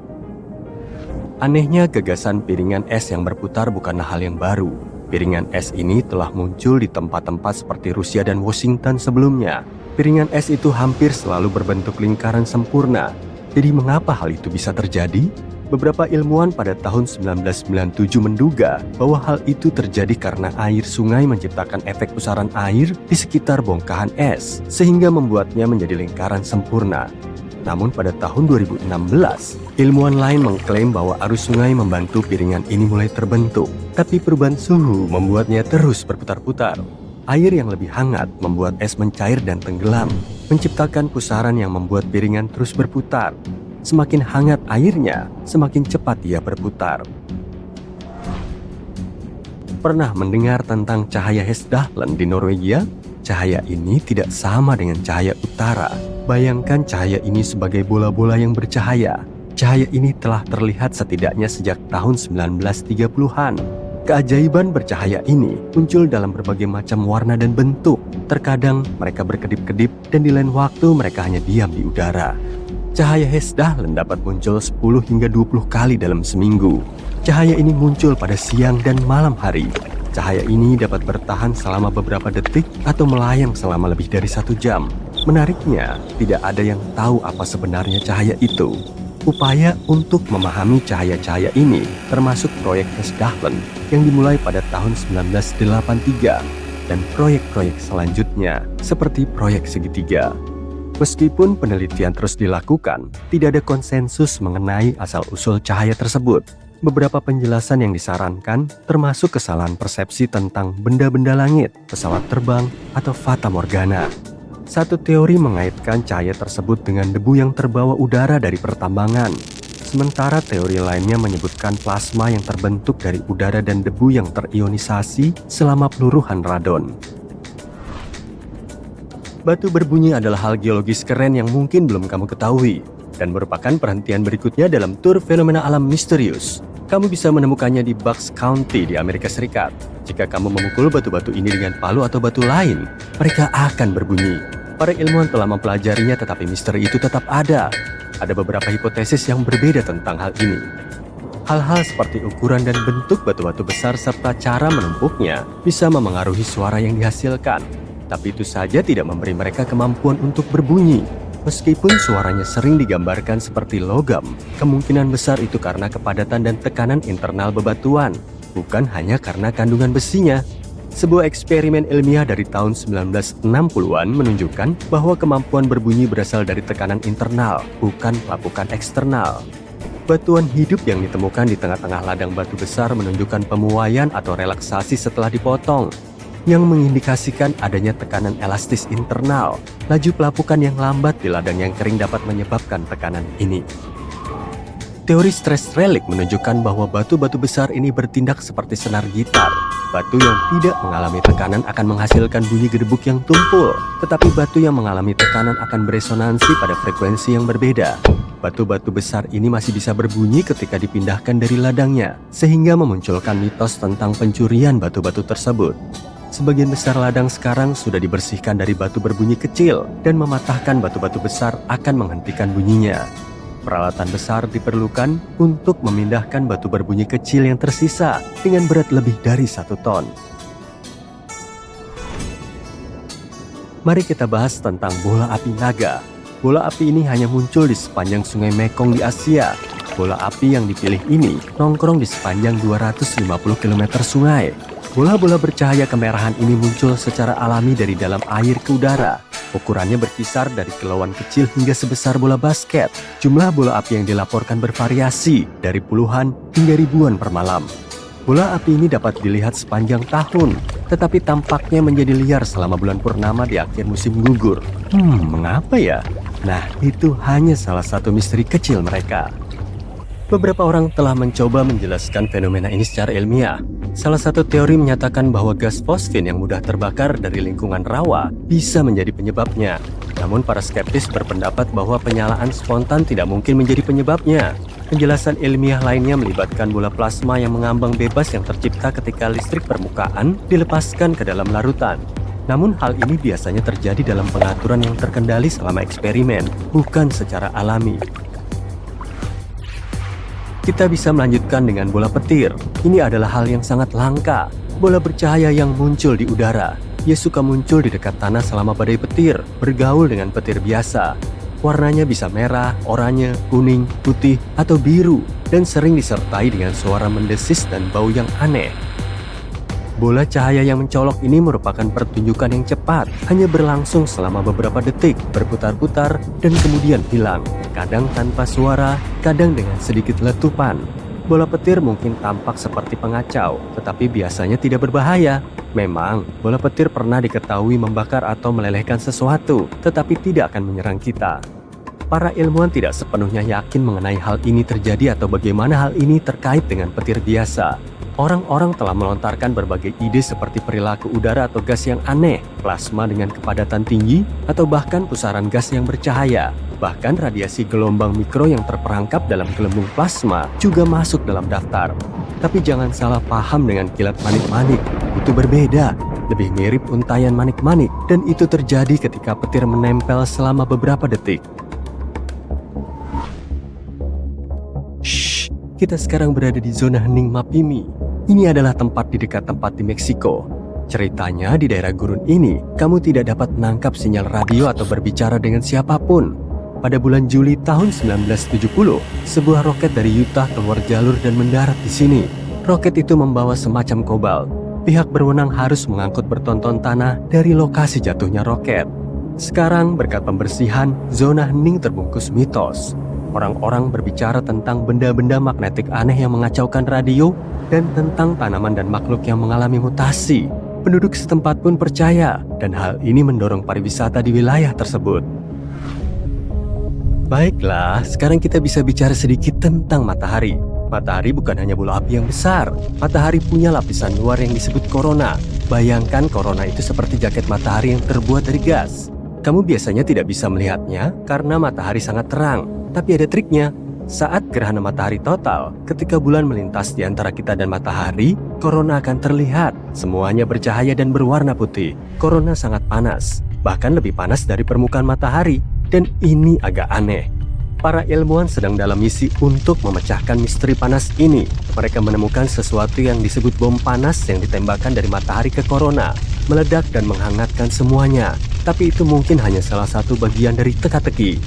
Speaker 1: Anehnya, gagasan piringan es yang berputar bukanlah hal yang baru. Piringan es ini telah muncul di tempat-tempat seperti Rusia dan Washington sebelumnya. Piringan es itu hampir selalu berbentuk lingkaran sempurna. Jadi mengapa hal itu bisa terjadi? Beberapa ilmuwan pada tahun 1997 menduga bahwa hal itu terjadi karena air sungai menciptakan efek pusaran air di sekitar bongkahan es, sehingga membuatnya menjadi lingkaran sempurna. Namun pada tahun 2016, ilmuwan lain mengklaim bahwa arus sungai membantu piringan ini mulai terbentuk, tapi perubahan suhu membuatnya terus berputar-putar. Air yang lebih hangat membuat es mencair dan tenggelam, menciptakan pusaran yang membuat piringan terus berputar. Semakin hangat airnya, semakin cepat ia berputar. Pernah mendengar tentang cahaya Hesdalen di Norwegia? Cahaya ini tidak sama dengan cahaya utara. Bayangkan cahaya ini sebagai bola-bola yang bercahaya. Cahaya ini telah terlihat setidaknya sejak tahun 1930-an. Keajaiban bercahaya ini muncul dalam berbagai macam warna dan bentuk. Terkadang mereka berkedip-kedip dan di lain waktu mereka hanya diam di udara. Cahaya Hesdalen dapat muncul 10 hingga 20 kali dalam seminggu. Cahaya ini muncul pada siang dan malam hari. Cahaya ini dapat bertahan selama beberapa detik atau melayang selama lebih dari 1 jam. Menariknya, tidak ada yang tahu apa sebenarnya cahaya itu. Upaya untuk memahami cahaya-cahaya ini termasuk proyek Hesdalen yang dimulai pada tahun 1983 dan proyek-proyek selanjutnya seperti proyek segitiga. Meskipun penelitian terus dilakukan, tidak ada konsensus mengenai asal-usul cahaya tersebut. Beberapa penjelasan yang disarankan termasuk kesalahan persepsi tentang benda-benda langit, pesawat terbang, atau fata morgana. Satu teori mengaitkan cahaya tersebut dengan debu yang terbawa udara dari pertambangan. Sementara teori lainnya menyebutkan plasma yang terbentuk dari udara dan debu yang terionisasi selama peluruhan radon. Batu berbunyi adalah hal geologis keren yang mungkin belum kamu ketahui dan merupakan perhentian berikutnya dalam tur fenomena alam misterius. Kamu bisa menemukannya di Bucks County di Amerika Serikat. Jika kamu memukul batu-batu ini dengan palu atau batu lain, mereka akan berbunyi. Para ilmuwan telah mempelajarinya, tetapi misteri itu tetap ada. Ada beberapa hipotesis yang berbeda tentang hal ini. Hal-hal seperti ukuran dan bentuk batu-batu besar serta cara menumpuknya bisa memengaruhi suara yang dihasilkan. Tapi itu saja tidak memberi mereka kemampuan untuk berbunyi. Meskipun suaranya sering digambarkan seperti logam, kemungkinan besar itu karena kepadatan dan tekanan internal bebatuan, bukan hanya karena kandungan besinya. Sebuah eksperimen ilmiah dari tahun 1960-an menunjukkan bahwa kemampuan berbunyi berasal dari tekanan internal, bukan pelapukan eksternal. Batuan hidup yang ditemukan di tengah-tengah ladang batu besar menunjukkan pemuaian atau relaksasi setelah dipotong, yang mengindikasikan adanya tekanan elastis internal. Laju pelapukan yang lambat di ladang yang kering dapat menyebabkan tekanan ini. Teori stress relic menunjukkan bahwa batu-batu besar ini bertindak seperti senar gitar. Batu yang tidak mengalami tekanan akan menghasilkan bunyi gedebuk yang tumpul, tetapi batu yang mengalami tekanan akan beresonansi pada frekuensi yang berbeda. Batu-batu besar ini masih bisa berbunyi ketika dipindahkan dari ladangnya, sehingga memunculkan mitos tentang pencurian batu-batu tersebut. Sebagian besar ladang sekarang sudah dibersihkan dari batu berbunyi kecil dan mematahkan batu-batu besar akan menghentikan bunyinya. Peralatan besar diperlukan untuk memindahkan batu berbunyi kecil yang tersisa dengan berat lebih dari 1 ton. Mari kita bahas tentang bola api naga. Bola api ini hanya muncul di sepanjang sungai Mekong di Asia. Bola api yang dipilih ini nongkrong di sepanjang 250 km sungai. Bola-bola bercahaya kemerahan ini muncul secara alami dari dalam air ke udara. Ukurannya berkisar dari kilauan kecil hingga sebesar bola basket. Jumlah bola api yang dilaporkan bervariasi dari puluhan hingga ribuan per malam. Bola api ini dapat dilihat sepanjang tahun, tetapi tampaknya menjadi liar selama bulan purnama di akhir musim gugur. Mengapa ya? Nah, itu hanya salah satu misteri kecil mereka. Beberapa orang telah mencoba menjelaskan fenomena ini secara ilmiah. Salah satu teori menyatakan bahwa gas fosfin yang mudah terbakar dari lingkungan rawa bisa menjadi penyebabnya. Namun para skeptis berpendapat bahwa penyalaan spontan tidak mungkin menjadi penyebabnya. Penjelasan ilmiah lainnya melibatkan bola plasma yang mengambang bebas yang tercipta ketika listrik permukaan dilepaskan ke dalam larutan. Namun hal ini biasanya terjadi dalam pengaturan yang terkendali selama eksperimen, bukan secara alami. Kita bisa melanjutkan dengan bola petir. Ini adalah hal yang sangat langka. Bola bercahaya yang muncul di udara. Ia suka muncul di dekat tanah selama badai petir, bergaul dengan petir biasa. Warnanya bisa merah, oranye, kuning, putih, atau biru, dan sering disertai dengan suara mendesis dan bau yang aneh. Bola cahaya yang mencolok ini merupakan pertunjukan yang cepat, hanya berlangsung selama beberapa detik, berputar-putar, dan kemudian hilang. Kadang tanpa suara, kadang dengan sedikit letupan. Bola petir mungkin tampak seperti pengacau, tetapi biasanya tidak berbahaya. Memang, bola petir pernah diketahui membakar atau melelehkan sesuatu, tetapi tidak akan menyerang kita. Para ilmuwan tidak sepenuhnya yakin mengenai hal ini terjadi atau bagaimana hal ini terkait dengan petir biasa. Orang-orang telah melontarkan berbagai ide seperti perilaku udara atau gas yang aneh, plasma dengan kepadatan tinggi, atau bahkan pusaran gas yang bercahaya. Bahkan radiasi gelombang mikro yang terperangkap dalam gelembung plasma juga masuk dalam daftar. Tapi jangan salah paham dengan kilat manik-manik, itu berbeda. Lebih mirip untayan manik-manik, dan itu terjadi ketika petir menempel selama beberapa detik. Shh, kita sekarang berada di zona hening Mapimi. Ini adalah tempat di dekat tempat di Meksiko. Ceritanya di daerah gurun ini, kamu tidak dapat menangkap sinyal radio atau berbicara dengan siapapun. Pada bulan Juli tahun 1970, sebuah roket dari Utah keluar jalur dan mendarat di sini. Roket itu membawa semacam kobalt. Pihak berwenang harus mengangkut bertonton tanah dari lokasi jatuhnya roket. Sekarang berkat pembersihan, zona hening terbungkus mitos. Orang-orang berbicara tentang benda-benda magnetik aneh yang mengacaukan radio dan tentang tanaman dan makhluk yang mengalami mutasi. Penduduk setempat pun percaya, dan hal ini mendorong pariwisata di wilayah tersebut. Baiklah, sekarang kita bisa bicara sedikit tentang matahari. Matahari bukan hanya bola api yang besar. Matahari punya lapisan luar yang disebut korona. Bayangkan korona itu seperti jaket matahari yang terbuat dari gas. Kamu biasanya tidak bisa melihatnya karena matahari sangat terang. Tapi ada triknya. Saat gerhana matahari total, ketika bulan melintas di antara kita dan matahari, korona akan terlihat. Semuanya bercahaya dan berwarna putih. Korona sangat panas, bahkan lebih panas dari permukaan matahari. Dan ini agak aneh. Para ilmuwan sedang dalam misi untuk memecahkan misteri panas ini. Mereka menemukan sesuatu yang disebut bom panas yang ditembakkan dari matahari ke korona, meledak dan menghangatkan semuanya. Tapi itu mungkin hanya salah satu bagian dari teka-teki.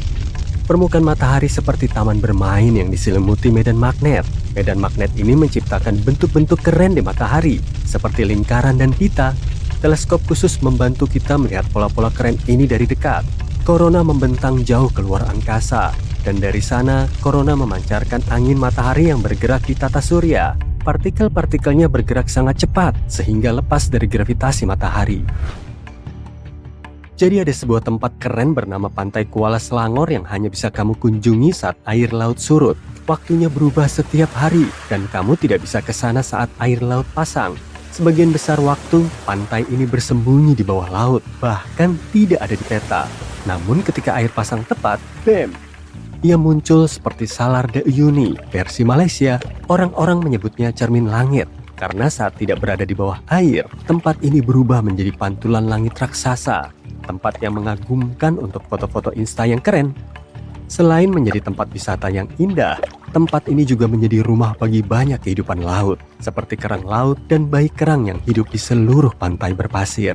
Speaker 1: Permukaan matahari seperti taman bermain yang diselimuti medan magnet. Medan magnet ini menciptakan bentuk-bentuk keren di matahari, seperti lingkaran dan pita. Teleskop khusus membantu kita melihat pola-pola keren ini dari dekat. Korona membentang jauh keluar angkasa, dan dari sana korona memancarkan angin matahari yang bergerak di tata surya. Partikel-partikelnya bergerak sangat cepat, sehingga lepas dari gravitasi matahari. Jadi ada sebuah tempat keren bernama Pantai Kuala Selangor yang hanya bisa kamu kunjungi saat air laut surut. Waktunya berubah setiap hari dan kamu tidak bisa ke sana saat air laut pasang. Sebagian besar waktu, pantai ini bersembunyi di bawah laut, bahkan tidak ada di peta. Namun ketika air pasang tepat, bam! Ia muncul seperti Salar de Uyuni, versi Malaysia. Orang-orang menyebutnya cermin langit. Karena saat tidak berada di bawah air, tempat ini berubah menjadi pantulan langit raksasa. Tempat yang mengagumkan untuk foto-foto Insta yang keren. Selain menjadi tempat wisata yang indah, tempat ini juga menjadi rumah bagi banyak kehidupan laut, seperti kerang laut dan bayi kerang yang hidup di seluruh pantai berpasir.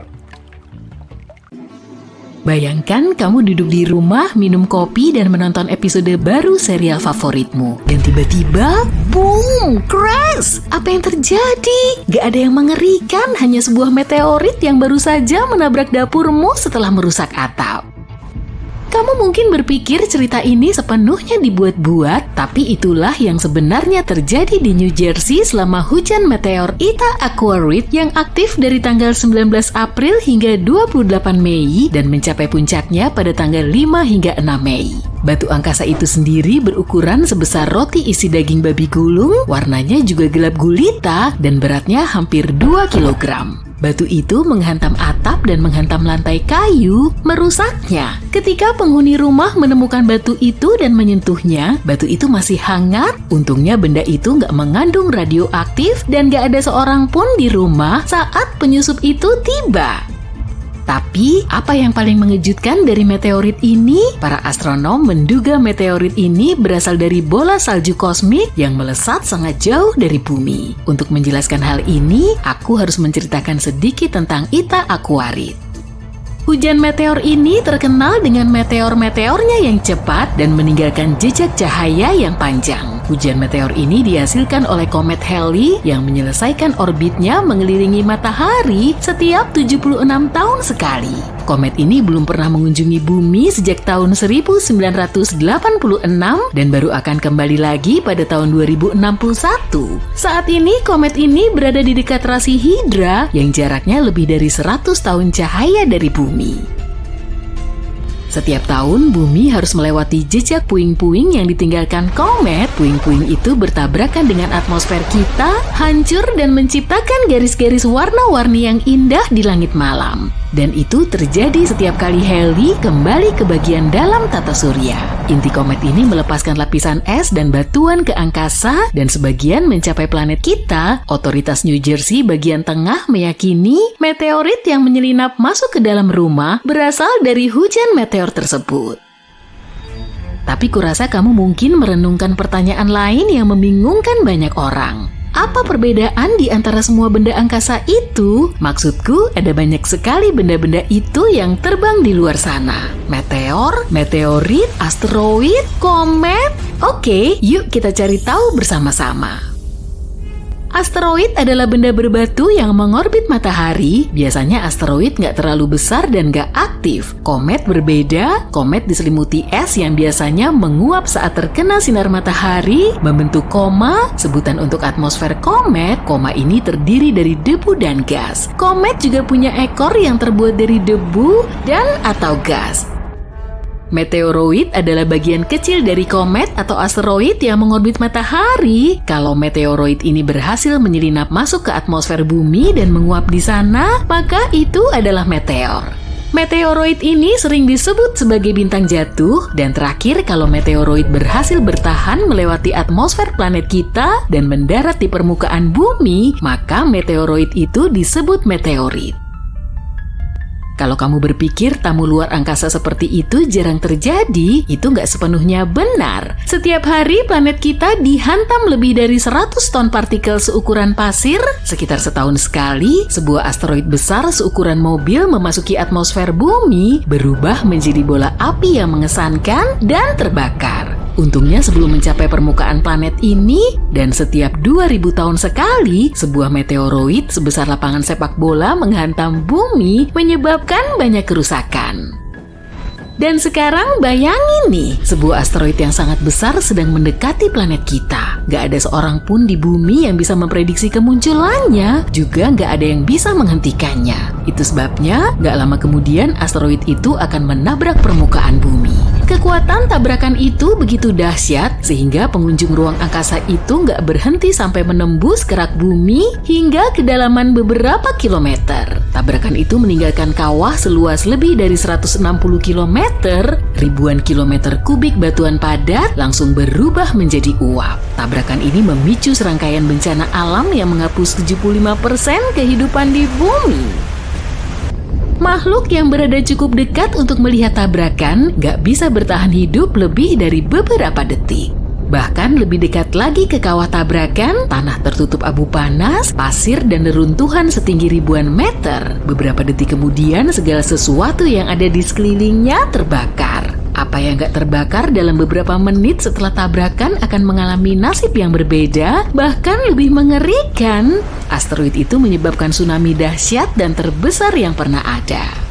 Speaker 3: Bayangkan kamu duduk di rumah, minum kopi, dan menonton episode baru serial favoritmu. Dan tiba-tiba, boom, crash! Apa yang terjadi? Gak ada yang mengerikan, hanya sebuah meteorit yang baru saja menabrak dapurmu setelah merusak atap. Kamu mungkin berpikir cerita ini sepenuhnya dibuat-buat, tapi itulah yang sebenarnya terjadi di New Jersey selama hujan meteor Eta Aquarid yang aktif dari tanggal 19 April hingga 28 Mei dan mencapai puncaknya pada tanggal 5 hingga 6 Mei. Batu angkasa itu sendiri berukuran sebesar roti isi daging babi gulung, warnanya juga gelap gulita dan beratnya hampir 2 kilogram. Batu itu menghantam atap dan menghantam lantai kayu, merusaknya. Ketika penghuni rumah menemukan batu itu dan menyentuhnya, batu itu masih hangat. Untungnya benda itu nggak mengandung radioaktif dan nggak ada seorang pun di rumah saat penyusup itu tiba. Tapi, apa yang paling mengejutkan dari meteorit ini? Para astronom menduga meteorit ini berasal dari bola salju kosmik yang melesat sangat jauh dari bumi. Untuk menjelaskan hal ini, aku harus menceritakan sedikit tentang Eta Aquarid. Hujan meteor ini terkenal dengan meteor-meteornya yang cepat dan meninggalkan jejak cahaya yang panjang. Hujan meteor ini dihasilkan oleh komet Halley yang menyelesaikan orbitnya mengelilingi matahari setiap 76 tahun sekali. Komet ini belum pernah mengunjungi bumi sejak tahun 1986 dan baru akan kembali lagi pada tahun 2061. Saat ini komet ini berada di dekat rasi Hydra yang jaraknya lebih dari 100 tahun cahaya dari bumi. Setiap tahun, bumi harus melewati jejak puing-puing yang ditinggalkan komet. Puing-puing itu bertabrakan dengan atmosfer kita, hancur dan menciptakan garis-garis warna-warni yang indah di langit malam. Dan itu terjadi setiap kali Halley kembali ke bagian dalam tata surya. Inti komet ini melepaskan lapisan es dan batuan ke angkasa dan sebagian mencapai planet kita. Otoritas New Jersey bagian tengah meyakini meteorit yang menyelinap masuk ke dalam rumah berasal dari hujan meteor tersebut. Tapi kurasa kamu mungkin merenungkan pertanyaan lain yang membingungkan banyak orang. Apa perbedaan di antara semua benda angkasa itu? Maksudku, ada banyak sekali benda-benda itu yang terbang di luar sana. Meteor, meteorit, asteroid, komet. Oke, yuk kita cari tahu bersama-sama. Asteroid adalah benda berbatu yang mengorbit matahari. Biasanya asteroid nggak terlalu besar dan nggak aktif. Komet berbeda. Komet diselimuti es yang biasanya menguap saat terkena sinar matahari, membentuk koma, sebutan untuk atmosfer komet. Koma ini terdiri dari debu dan gas. Komet juga punya ekor yang terbuat dari debu dan atau gas. Meteoroid adalah bagian kecil dari komet atau asteroid yang mengorbit matahari. Kalau meteoroid ini berhasil menyelinap masuk ke atmosfer bumi dan menguap di sana, maka itu adalah meteor. Meteoroid ini sering disebut sebagai bintang jatuh, dan terakhir kalau meteoroid berhasil bertahan melewati atmosfer planet kita dan mendarat di permukaan bumi, maka meteoroid itu disebut meteorit. Kalau kamu berpikir tamu luar angkasa seperti itu jarang terjadi, itu nggak sepenuhnya benar. Setiap hari planet kita dihantam lebih dari 100 ton partikel seukuran pasir. Sekitar setahun sekali, sebuah asteroid besar seukuran mobil memasuki atmosfer bumi, berubah menjadi bola api yang mengesankan dan terbakar. Untungnya sebelum mencapai permukaan planet ini, dan setiap 2000 tahun sekali, sebuah meteoroid sebesar lapangan sepak bola menghantam bumi, menyebabkan banyak kerusakan. Dan sekarang bayangin nih, sebuah asteroid yang sangat besar sedang mendekati planet kita. Gak ada seorang pun di bumi yang bisa memprediksi kemunculannya, juga gak ada yang bisa menghentikannya. Itu sebabnya, gak lama kemudian asteroid itu akan menabrak permukaan bumi. Kekuatan tabrakan itu begitu dahsyat, sehingga pengunjung ruang angkasa itu gak berhenti sampai menembus kerak bumi hingga kedalaman beberapa kilometer. Tabrakan itu meninggalkan kawah seluas lebih dari 160 km. Ribuan kilometer kubik batuan padat langsung berubah menjadi uap. Tabrakan ini memicu serangkaian bencana alam yang menghapus 75% kehidupan di bumi. Makhluk yang berada cukup dekat untuk melihat tabrakan gak bisa bertahan hidup lebih dari beberapa detik. Bahkan lebih dekat lagi ke kawah tabrakan, tanah tertutup abu panas, pasir dan reruntuhan setinggi ribuan meter. Beberapa detik kemudian segala sesuatu yang ada di sekelilingnya terbakar. Apa yang gak terbakar dalam beberapa menit setelah tabrakan akan mengalami nasib yang berbeda, bahkan lebih mengerikan. Asteroid itu menyebabkan tsunami dahsyat dan terbesar yang pernah ada.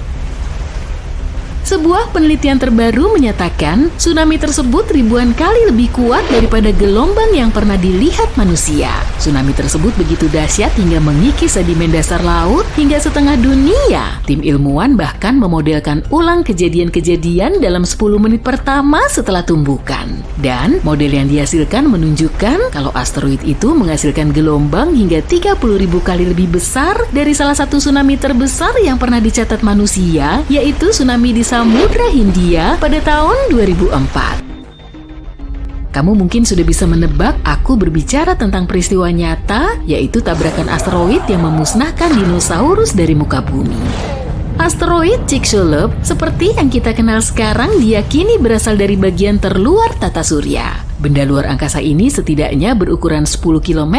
Speaker 3: Sebuah penelitian terbaru menyatakan tsunami tersebut ribuan kali lebih kuat daripada gelombang yang pernah dilihat manusia. Tsunami tersebut begitu dahsyat hingga mengikis sedimen dasar laut hingga setengah dunia. Tim ilmuwan bahkan memodelkan ulang kejadian-kejadian dalam 10 menit pertama setelah tumbukan. Dan model yang dihasilkan menunjukkan kalau asteroid itu menghasilkan gelombang hingga 30.000 kali lebih besar dari salah satu tsunami terbesar yang pernah dicatat manusia, yaitu tsunami di Samudra Hindia pada tahun 2004. Kamu mungkin sudah bisa menebak aku berbicara tentang peristiwa nyata, yaitu tabrakan asteroid yang memusnahkan dinosaurus dari muka bumi. Asteroid Chicxulub, seperti yang kita kenal sekarang, diyakini berasal dari bagian terluar tata surya. Benda luar angkasa ini setidaknya berukuran 10 km.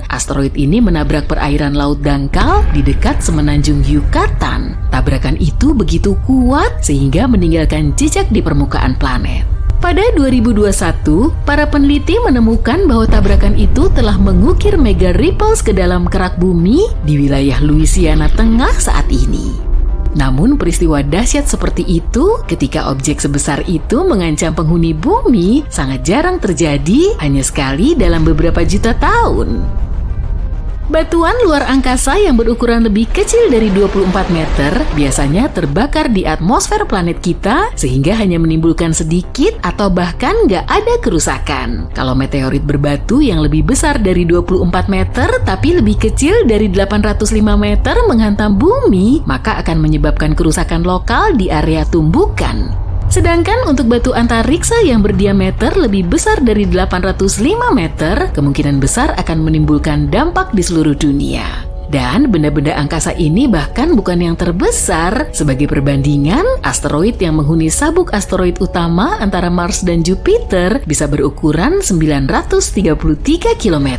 Speaker 3: Asteroid ini menabrak perairan laut dangkal di dekat semenanjung Yucatan. Tabrakan itu begitu kuat sehingga meninggalkan jejak di permukaan planet. Pada 2021, para peneliti menemukan bahwa tabrakan itu telah mengukir mega ripples ke dalam kerak bumi di wilayah Louisiana Tengah saat ini. Namun peristiwa dahsyat seperti itu ketika objek sebesar itu mengancam penghuni bumi sangat jarang terjadi, hanya sekali dalam beberapa juta tahun. Batuan luar angkasa yang berukuran lebih kecil dari 24 meter biasanya terbakar di atmosfer planet kita sehingga hanya menimbulkan sedikit atau bahkan nggak ada kerusakan. Kalau meteorit berbatu yang lebih besar dari 24 meter tapi lebih kecil dari 805 meter menghantam bumi, maka akan menyebabkan kerusakan lokal di area tumbukan. Sedangkan untuk batu antariksa yang berdiameter lebih besar dari 805 meter, kemungkinan besar akan menimbulkan dampak di seluruh dunia. Dan benda-benda angkasa ini bahkan bukan yang terbesar. Sebagai perbandingan, asteroid yang menghuni sabuk asteroid utama antara Mars dan Jupiter bisa berukuran 933 km.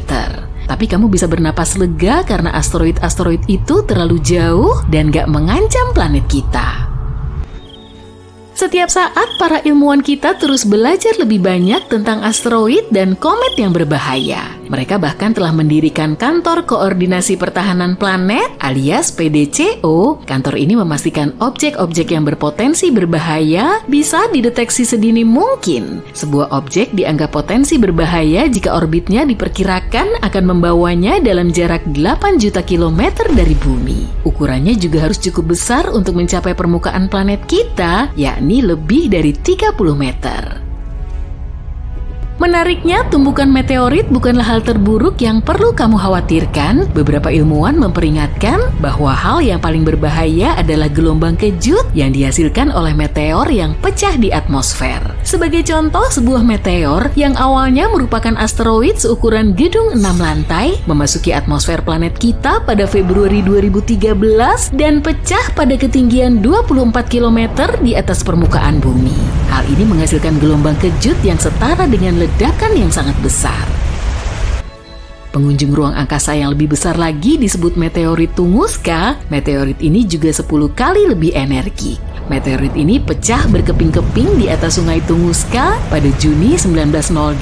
Speaker 3: Tapi kamu bisa bernapas lega karena asteroid-asteroid itu terlalu jauh dan gak mengancam planet kita. Setiap saat, para ilmuwan kita terus belajar lebih banyak tentang asteroid dan komet yang berbahaya. Mereka bahkan telah mendirikan Kantor Koordinasi Pertahanan Planet alias PDCO. Kantor ini memastikan objek-objek yang berpotensi berbahaya bisa dideteksi sedini mungkin. Sebuah objek dianggap potensi berbahaya jika orbitnya diperkirakan akan membawanya dalam jarak 8 juta kilometer dari bumi. Ukurannya juga harus cukup besar untuk mencapai permukaan planet kita, yakni lebih dari 30 meter. Menariknya, tumbukan meteorit bukanlah hal terburuk yang perlu kamu khawatirkan. Beberapa ilmuwan memperingatkan bahwa hal yang paling berbahaya adalah gelombang kejut yang dihasilkan oleh meteor yang pecah di atmosfer. Sebagai contoh, sebuah meteor yang awalnya merupakan asteroid seukuran gedung 6 lantai memasuki atmosfer planet kita pada Februari 2013 dan pecah pada ketinggian 24 km di atas permukaan bumi. Hal ini menghasilkan gelombang kejut yang setara dengan ledakan yang sangat besar. Pengunjung ruang angkasa yang lebih besar lagi disebut meteorit Tunguska. Meteorit ini juga 10 kali lebih energik. Meteorit ini pecah berkeping-keping di atas sungai Tunguska pada Juni 1908,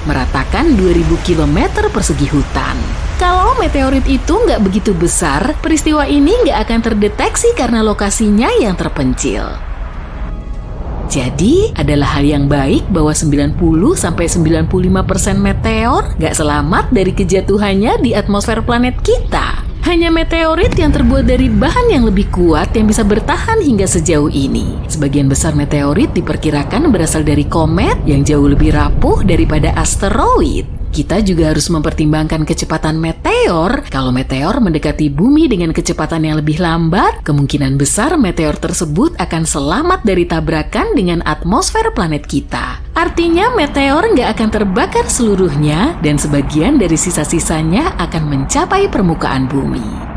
Speaker 3: meratakan 2000 km persegi hutan. Kalau meteorit itu nggak begitu besar, peristiwa ini nggak akan terdeteksi karena lokasinya yang terpencil. Jadi, adalah hal yang baik bahwa 90-95% meteor nggak selamat dari kejatuhannya di atmosfer planet kita. Hanya meteorit yang terbuat dari bahan yang lebih kuat yang bisa bertahan hingga sejauh ini. Sebagian besar meteorit diperkirakan berasal dari komet yang jauh lebih rapuh daripada asteroid. Kita juga harus mempertimbangkan kecepatan meteor. Kalau meteor mendekati bumi dengan kecepatan yang lebih lambat, kemungkinan besar meteor tersebut akan selamat dari tabrakan dengan atmosfer planet kita. Artinya meteor nggak akan terbakar seluruhnya dan sebagian dari sisa-sisanya akan mencapai permukaan bumi.